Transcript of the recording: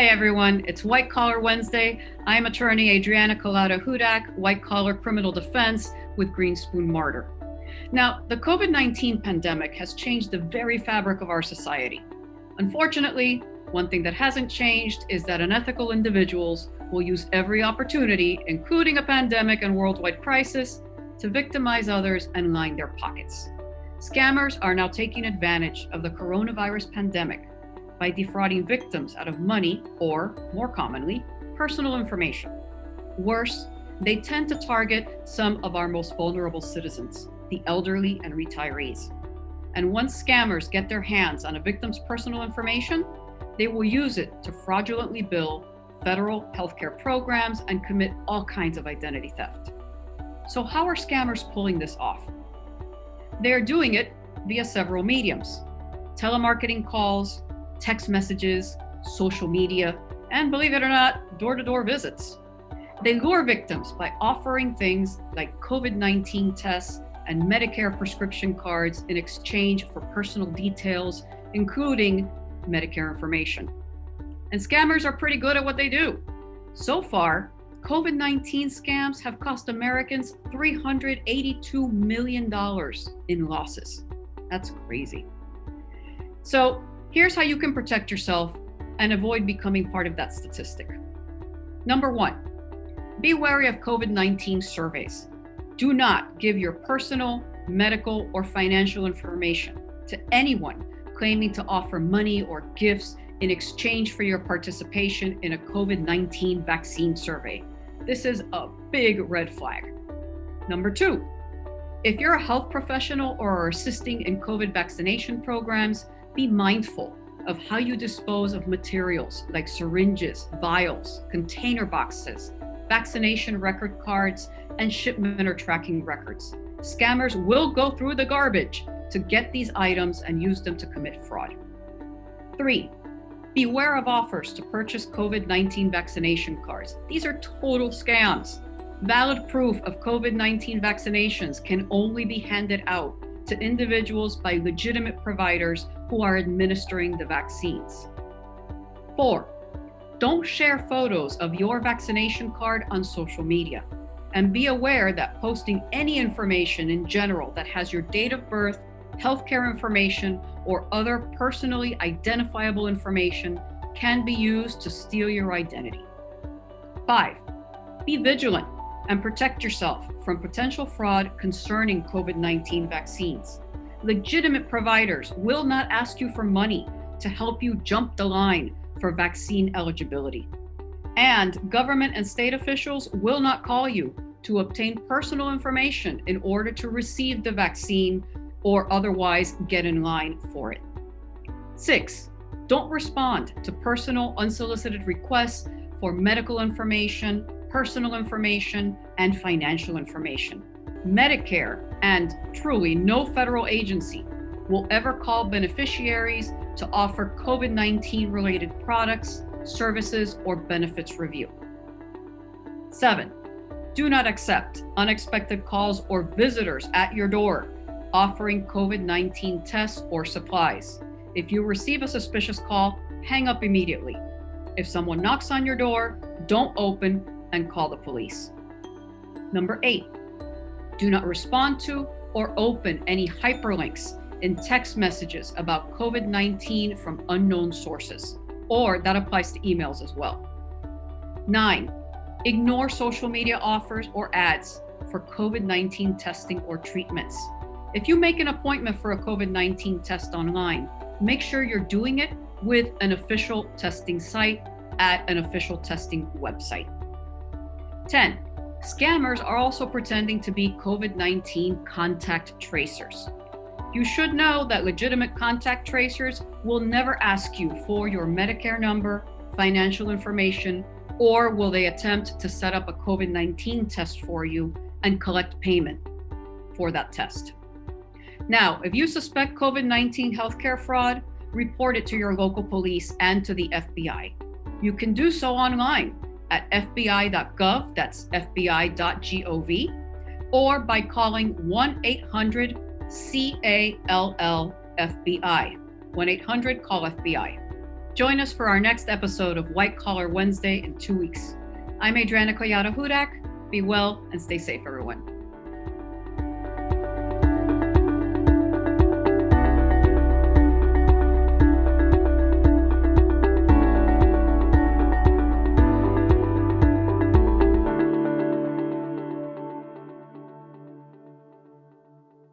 Hi everyone, it's White Collar Wednesday. I'm attorney Adriana Collado-Hudak, White Collar Criminal Defense with Green Spoon Martyr. Now, the COVID-19 pandemic has changed the very fabric of our society. Unfortunately, one thing that hasn't changed is that unethical individuals will use every opportunity, including a pandemic and worldwide crisis, to victimize others and line their pockets. Scammers are now taking advantage of the coronavirus pandemic by defrauding victims out of money or, more commonly, personal information. Worse, they tend to target some of our most vulnerable citizens, the elderly and retirees. And once scammers get their hands on a victim's personal information, they will use it to fraudulently bill federal healthcare programs and commit all kinds of identity theft. So how are scammers pulling this off? They are doing it via several mediums: telemarketing calls, text messages, social media, and believe it or not, door-to-door visits. They lure victims by offering things like COVID-19 tests and Medicare prescription cards in exchange for personal details, including Medicare information. And scammers are pretty good at what they do. So far, COVID-19 scams have cost Americans $382 million in losses. That's crazy. So here's how you can protect yourself and avoid becoming part of that statistic. Number one, be wary of COVID-19 surveys. Do not give your personal, medical, or financial information to anyone claiming to offer money or gifts in exchange for your participation in a COVID-19 vaccine survey. This is a big red flag. Number two, if you're a health professional or are assisting in COVID vaccination programs, be mindful of how you dispose of materials like syringes, vials, container boxes, vaccination record cards, and shipment or tracking records. Scammers will go through the garbage to get these items and use them to commit fraud. Three, beware of offers to purchase COVID-19 vaccination cards. These are total scams. Valid proof of COVID-19 vaccinations can only be handed out to individuals by legitimate providers who are administering the vaccines. Four, don't share photos of your vaccination card on social media. And be aware that posting any information in general that has your date of birth, healthcare information, or other personally identifiable information can be used to steal your identity. Five, be vigilant and protect yourself from potential fraud concerning COVID-19 vaccines. Legitimate providers will not ask you for money to help you jump the line for vaccine eligibility. And government and state officials will not call you to obtain personal information in order to receive the vaccine or otherwise get in line for it. Six, don't respond to personal unsolicited requests for medical information, personal information, and financial information. Medicare and truly no federal agency will ever call beneficiaries to offer COVID-19 related products, services, or benefits review. Seven, do not accept unexpected calls or visitors at your door offering COVID-19 tests or supplies. If you receive a suspicious call, hang up immediately. If someone knocks on your door, don't open and call the police. Number eight, do not respond to or open any hyperlinks in text messages about COVID-19 from unknown sources, or that applies to emails as well. Nine, ignore social media offers or ads for COVID-19 testing or treatments. If you make an appointment for a COVID-19 test online, make sure you're doing it with an official testing site at an official testing website. 10, scammers are also pretending to be COVID-19 contact tracers. You should know that legitimate contact tracers will never ask you for your Medicare number, financial information, or will they attempt to set up a COVID-19 test for you and collect payment for that test. Now, if you suspect COVID-19 healthcare fraud, report it to your local police and to the FBI. You can do so online at fbi.gov, that's fbi.gov, or by calling 1-800-CALL-FBI, 1-800-CALL-FBI. Join us for our next episode of White Collar Wednesday in 2 weeks. I'm Adriana Collado-Hudak. Be well and stay safe, everyone.